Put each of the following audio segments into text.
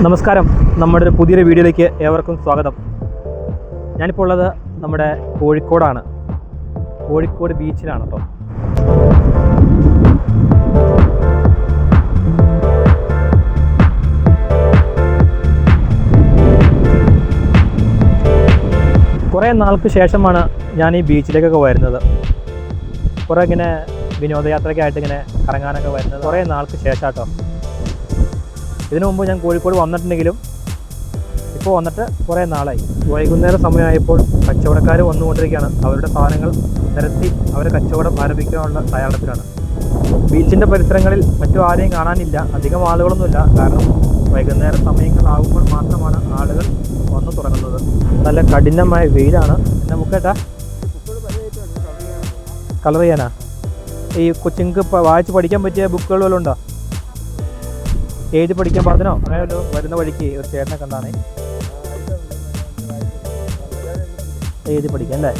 നമസ്കാരം, നമ്മുടെ ഒരു പുതിയൊരു വീഡിയോയിലേക്ക് ഏവർക്കും സ്വാഗതം. ഞാനിപ്പോൾ ഉള്ളത് നമ്മുടെ കോഴിക്കോടാണ്. കോഴിക്കോട് ബീച്ചിലാണ് കേട്ടോ. കുറേ നാൾക്ക് ശേഷമാണ് ഞാൻ ഈ ബീച്ചിലേക്കൊക്കെ വരുന്നത്. കുറേ ഇങ്ങനെ വിനോദയാത്രയ്ക്കായിട്ട് ഇങ്ങനെ കറങ്ങാനൊക്കെ വരുന്നത് കുറേ നാൾക്ക് ശേഷം കേട്ടോ. ഇതിനു മുമ്പ് ഞാൻ കോഴിക്കോട് വന്നിട്ടുണ്ടെങ്കിലും ഇപ്പോൾ വന്നിട്ട് കുറേ നാളായി. വൈകുന്നേരം സമയമായപ്പോൾ കച്ചവടക്കാർ വന്നുകൊണ്ടിരിക്കുകയാണ്. അവരുടെ സാധനങ്ങൾ നിരത്തി അവരെ കച്ചവടം ആരംഭിക്കാനുള്ള തയ്യാറെടുപ്പിലാണ്. ബീച്ചിൻ്റെ പരിസരങ്ങളിൽ മറ്റു ആരെയും കാണാനില്ല, അധികം ആളുകളൊന്നുമില്ല. കാരണം വൈകുന്നേര സമയങ്ങളാകുമ്പോൾ മാത്രമാണ് ആളുകൾ വന്നു തുടങ്ങുന്നത്. നല്ല കഠിനമായ വെയിലാണ്. പിന്നെ മുക്കേട്ടാ കളർ ചെയ്യാനാ ഈ കൊച്ചുങ്ങൾക്ക് വായിച്ച് പഠിക്കാൻ പറ്റിയ ബുക്കുകൾ വല്ലതും ഉണ്ടോ? എഴുതി പഠിക്കാൻ പറഞ്ഞോ? അങ്ങനെയല്ലോ വരുന്ന വഴിക്ക് ഒരു ചേട്ടനെ കണ്ടാണ് എഴുതി പഠിക്കാം അല്ലേ?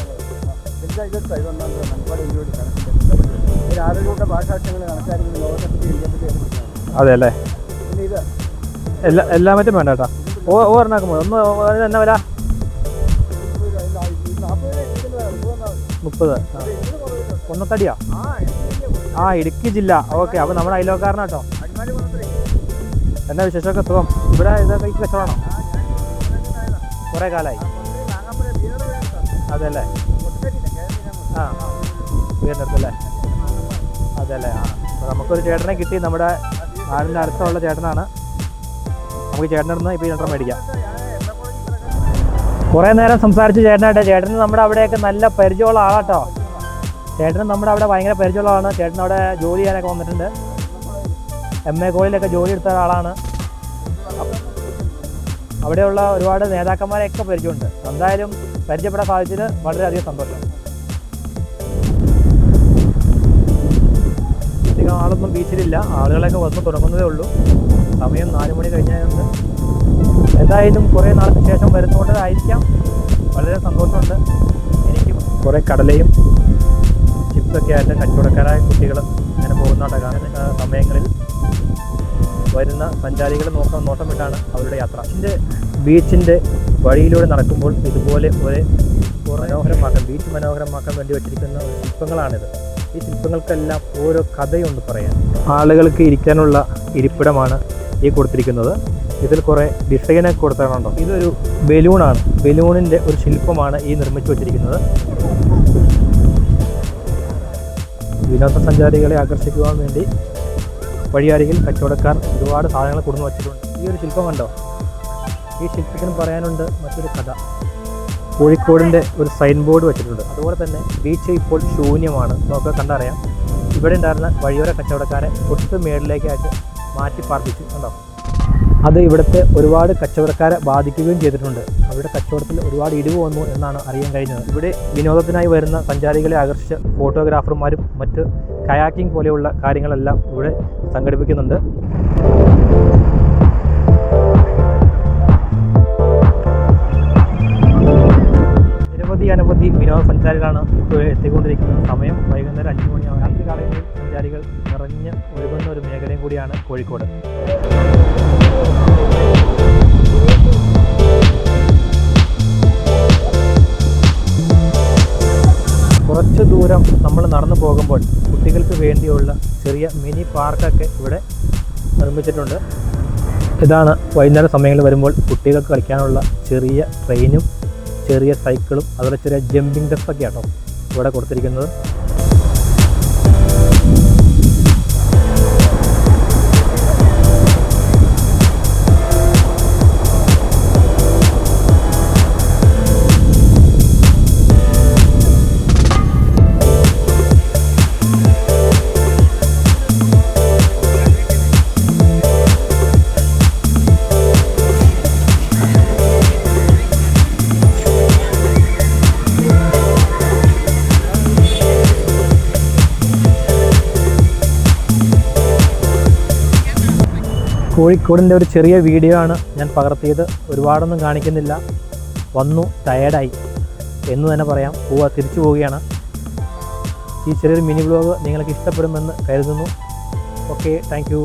അതെ അല്ലേ? എല്ലാ മറ്റും വേണ്ട കേട്ടോ. ഓർണാക്കുമ്പോൾ ഒന്ന് എന്നാ വില? 30. കൊന്നത്തടിയാ? ഇടുക്കി ജില്ല. ഓക്കെ, അപ്പോൾ നമ്മുടെ അയലോക്കാരനാട്ടോ. എന്നാ വിശേഷമൊക്കെ? സുഖം. ഇവിടെ ഇതൊക്കെ ഈ കച്ചവടമാണോ? കുറേ കാലമായി. അതെ അല്ലേ? വീടിൻ്റെ അടുത്തല്ലേ? അതെ അല്ലേ? അപ്പോൾ നമുക്കൊരു ചേട്ടനെ കിട്ടി. നമ്മുടെ നാടിൻ്റെ അടുത്തുള്ള ചേട്ടനാണ്. നമുക്ക് ചേട്ടൻ്റെ അടുത്ത് ഇപ്പോൾ യന്ത്രം മേടിക്കാം. കുറേ നേരം സംസാരിച്ച് ചേട്ടനായിട്ട്. ചേട്ടന് നമ്മുടെ അവിടെയൊക്കെ നല്ല പരിചയമുള്ള ആളാട്ടോ. ചേട്ടന് നമ്മുടെ അവിടെ ഭയങ്കര പരിചയമുള്ള ആളാണ്. ചേട്ടൻ അവിടെ ജോലി ചെയ്യാനൊക്കെ വന്നിട്ടുണ്ട്. MA കോളേജിലൊക്കെ ജോലി എടുത്ത ഒരാളാണ്. അവിടെയുള്ള ഒരുപാട് നേതാക്കന്മാരെയൊക്കെ പരിചയമുണ്ട്. എന്തായാലും പരിചയപ്പെടാൻ സാധിച്ചത് വളരെയധികം സന്തോഷം. അധികം ആളൊന്നും ബീച്ചിലില്ല, ആളുകളൊക്കെ വന്ന് തുടങ്ങുന്നതേ ഉള്ളൂ. സമയം 4 മണി കഴിഞ്ഞതുകൊണ്ട് എന്തായാലും കുറേ നാൾക്ക് ശേഷം വരുന്നതുകൊണ്ടായിരിക്കാം വളരെ സന്തോഷമുണ്ട്. എനിക്കും കുറേ കടലയും ചിപ്സൊക്കെ ആയിട്ട് കച്ചവടക്കാരായ കുട്ടികൾ ഇങ്ങനെ പോകുന്നതാണ് സമയങ്ങളിൽ വരുന്ന സഞ്ചാരികൾ നോട്ടമിട്ടാണ് അവരുടെ യാത്ര. ബീച്ചിൻ്റെ വഴിയിലൂടെ നടക്കുമ്പോൾ ഇതുപോലെ ബീച്ച് മനോഹരമാക്കാൻ വേണ്ടി വെച്ചിരിക്കുന്ന ശില്പങ്ങളാണിത്. ഈ ശില്പങ്ങൾക്കെല്ലാം ഓരോ കഥയുണ്ട് പറയാൻ. ആളുകൾക്ക് ഇരിക്കാനുള്ള ഇരിപ്പിടമാണ് ഈ കൊടുത്തിരിക്കുന്നത്. ഇതിൽ കുറേ ഡിസൈനൊക്കെ കൊടുത്തിട്ടുണ്ടോ. ഇതൊരു ബലൂണാണ്. ബലൂണിൻ്റെ ഒരു ശില്പമാണ് ഈ നിർമ്മിച്ചു വച്ചിരിക്കുന്നത്. വിനോദസഞ്ചാരികളെ ആകർഷിക്കുവാൻ വേണ്ടി വഴിയരികിൽ കച്ചവടക്കാർ ഒരുപാട് സാധനങ്ങൾ കൊടുന്നു വച്ചിട്ടുണ്ട്. ഈ ഒരു ശില്പം കണ്ടോ? ഈ ശില്പത്തിന് പറയാനുണ്ട് മറ്റൊരു കഥ. കോഴിക്കോടിൻ്റെ ഒരു സൈൻ ബോർഡ് വെച്ചിട്ടുണ്ട്. അതുപോലെ തന്നെ ബീച്ച് ഇപ്പോൾ ശൂന്യമാണ്. നമുക്ക് കണ്ടറിയാം. ഇവിടെ ഉണ്ടായിരുന്ന വഴിയോര കച്ചവടക്കാരെ തൊട്ട് മേളിലേക്കായിട്ട് മാറ്റി പാർപ്പിച്ചു കണ്ടോ. അത് ഇവിടുത്തെ ഒരുപാട് കച്ചവടക്കാരെ ബാധിക്കുകയും ചെയ്തിട്ടുണ്ട്. അവരുടെ കച്ചവടത്തിൽ ഒരുപാട് ഇടിവ് വന്നു എന്നാണ് അറിയാൻ കഴിഞ്ഞത്. ഇവിടെ വിനോദത്തിനായി വരുന്ന സഞ്ചാരികളെ ആകർഷിച്ച ഫോട്ടോഗ്രാഫർമാരും മറ്റ് കയാക്കിംഗ് പോലെയുള്ള കാര്യങ്ങളെല്ലാം ഇവിടെ സംഘടിപ്പിക്കുന്നുണ്ട്. അനവധി വിനോദസഞ്ചാരികളാണ് ഇപ്പോൾ എത്തിക്കൊണ്ടിരിക്കുന്നത്. സമയം വൈകുന്നേരം 5 മണിയാവും. രാത്രി കാലങ്ങളിൽ സഞ്ചാരികൾ നിറഞ്ഞ് ഒഴുകുന്ന ഒരു മേഖലയും കൂടിയാണ് കോഴിക്കോട്. കുറച്ച് ദൂരം നമ്മൾ നടന്നു പോകുമ്പോൾ കുട്ടികൾക്ക് വേണ്ടിയുള്ള ചെറിയ മിനി പാർക്കൊക്കെ ഇവിടെ നിർമ്മിച്ചിട്ടുണ്ട്. ഇതാണ് വൈകുന്നേര സമയങ്ങളിൽ വരുമ്പോൾ കുട്ടികൾക്ക് കളിക്കാനുള്ള ചെറിയ ട്രെയിനും ചെറിയ സൈക്കിളും അതുപോലെ ചെറിയ ജമ്പിങ് ഡ്രസ്സൊക്കെ ആട്ടോ ഇവിടെ കൊടുത്തിരിക്കുന്നത്. കോഴിക്കോടിൻ്റെ ഒരു ചെറിയ വീഡിയോ ആണ് ഞാൻ പകർത്തിയത്. ഒരുപാടൊന്നും കാണിക്കുന്നില്ല. വന്നു ടയേർഡായി എന്ന് തന്നെ പറയാം. തിരിച്ചു പോവുകയാണ്. ഈ ചെറിയൊരു മിനി വ്ലോഗ് നിങ്ങൾക്ക് ഇഷ്ടപ്പെടുമെന്ന് കരുതുന്നു. Okay, thank you.